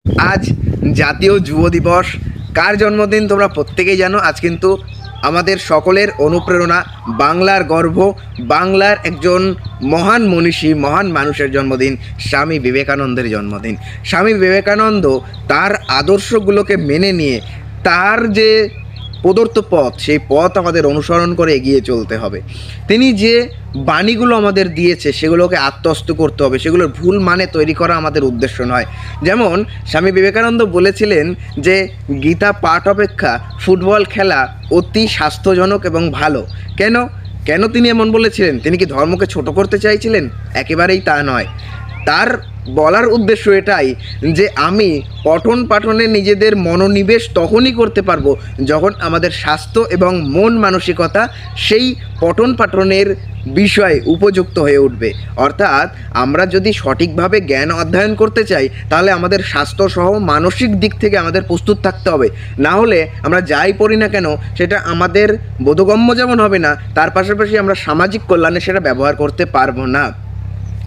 আজ জাতীয় যুব দিবস। কার জন্মদিন তোমরা প্রত্যেকেই জানো। আজ কিন্তু আমাদের সকলের অনুপ্রেরণা, বাংলার গর্ব, বাংলার একজন মহান মনীষী, মহান মানুষের জন্মদিন, স্বামী বিবেকানন্দের জন্মদিন। স্বামী বিবেকানন্দ তার আদর্শগুলোকে মেনে নিয়ে তার যে প্রদত্ত পথ, সেই পথ আমাদের অনুসরণ করে এগিয়ে চলতে হবে। তিনি যে বাণীগুলো আমাদের দিয়েছে সেগুলোকে আত্মস্থ করতে হবে, সেগুলোর ভুল মানে তৈরি করা আমাদের উদ্দেশ্য নয়। যেমন স্বামী বিবেকানন্দ বলেছিলেন যে গীতা পাঠ অপেক্ষা ফুটবল খেলা অতি স্বাস্থ্যজনক এবং ভালো। কেন কেন তিনি এমন বলেছিলেন? তিনি কি ধর্মকে ছোট করতে চাইছিলেন? একেবারেই তা নয়। তার বলার উদ্দেশ্য এটাই যে আমি পঠন পাঠনে নিজেদের মনোনিবেশ তখনই করতে পারবো যখন আমাদের স্বাস্থ্য এবং মন মানসিকতা সেই পঠন পাঠনের বিষয়ে উপযুক্ত হয়ে উঠবে। অর্থাৎ আমরা যদি সঠিকভাবে জ্ঞান অধ্যয়ন করতে চাই তাহলে আমাদের স্বাস্থ্যসহ মানসিক দিক থেকে আমাদের প্রস্তুত থাকতে হবে। না হলে আমরা যাই পড়ি না কেন সেটা আমাদের বোধগম্য যেমন হবে না, তার পাশাপাশি আমরা সামাজিক কল্যাণে সেটা ব্যবহার করতে পারবো না।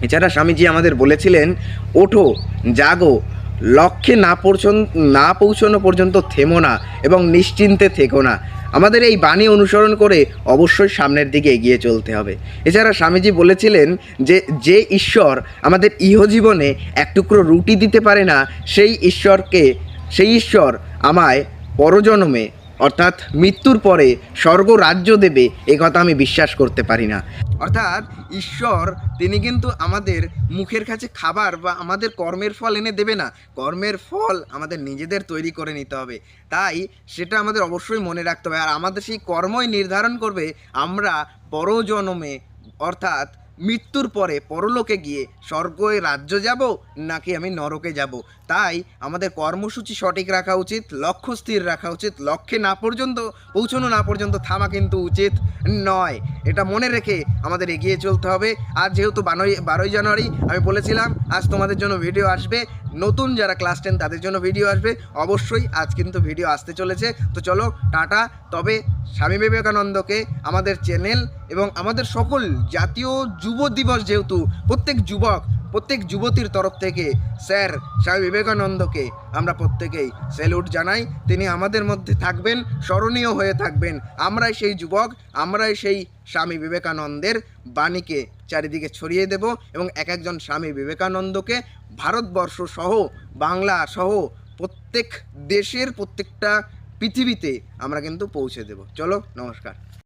এছাড়া স্বামীজি আমাদের বলেছিলেন, ওঠো, জাগো, লক্ষ্যে না পৌঁছানো পর্যন্ত থেমো না এবং নিশ্চিন্তে থেকো না। আমাদের এই বাণী অনুসরণ করে অবশ্যই সামনের দিকে এগিয়ে চলতে হবে। এছাড়া স্বামীজি বলেছিলেন যে ঈশ্বর আমাদের ইহজীবনে এক টুকরো রুটি দিতে পারে না, সেই ঈশ্বর আমায় পরজন্মে অর্থাৎ মৃত্যুর পরে স্বর্গ রাজ্য দেবে, এ কথা আমি বিশ্বাস করতে পারি না। অর্থাৎ ঈশ্বর তিনি কিন্তু আমাদের মুখের কাছে খাবার বা আমাদের কর্মের ফল এনে দেবে না, কর্মের ফল আমাদের নিজেদের তৈরি করে নিতে হবে। তাই সেটা আমাদের অবশ্যই মনে রাখতে হবে। আর আমাদের সেই কর্মই নির্ধারণ করবে আমরা পরজন্মে অর্থাৎ মৃত্যুর পরে পরলোকে গিয়ে স্বর্গে রাজ্য যাব নাকি আমি নরকে যাব। তাই আমাদের কর্মসূচি সঠিক রাখা উচিত, লক্ষ্য স্থির রাখা উচিত। লক্ষ্যে পৌঁছানো না পর্যন্ত থামা কিন্তু উচিত নয়। এটা মনে রেখে আমাদের এগিয়ে চলতে হবে। আজ যেহেতু 12ই জানুয়ারি, আমি বলেছিলাম আজ তোমাদের জন্য ভিডিও আসবে। নতুন যারা ক্লাস 10 তাদের জন্য ভিডিও আসবে অবশ্যই। আজ কিন্তু ভিডিও আসতে চলেছে। তো চলো টাটা। তবে স্বামী বিবেকানন্দকে আমাদের চ্যানেল এবং আমাদের সকল জাতীয় যুব দিবস, যেহেতু প্রত্যেক যুবতীর তরফ থেকে স্যার স্বামী বিবেকানন্দকে আমরা প্রত্যেকেই স্যালুট জানাই। তিনি আমাদের মধ্যে থাকবেন, স্মরণীয় হয়ে থাকবেন। আমরাই সেই যুবক, আমরাই সেই স্বামী বিবেকানন্দের বাণীকে চারিদিকে ছড়িয়ে দেব এবং একজন স্বামী বিবেকানন্দকে ভারতবর্ষ সহ বাংলা সহ প্রত্যেক দেশের প্রত্যেকটা পৃথিবীতে আমরা কিন্তু পৌঁছে দেব। চলো, নমস্কার।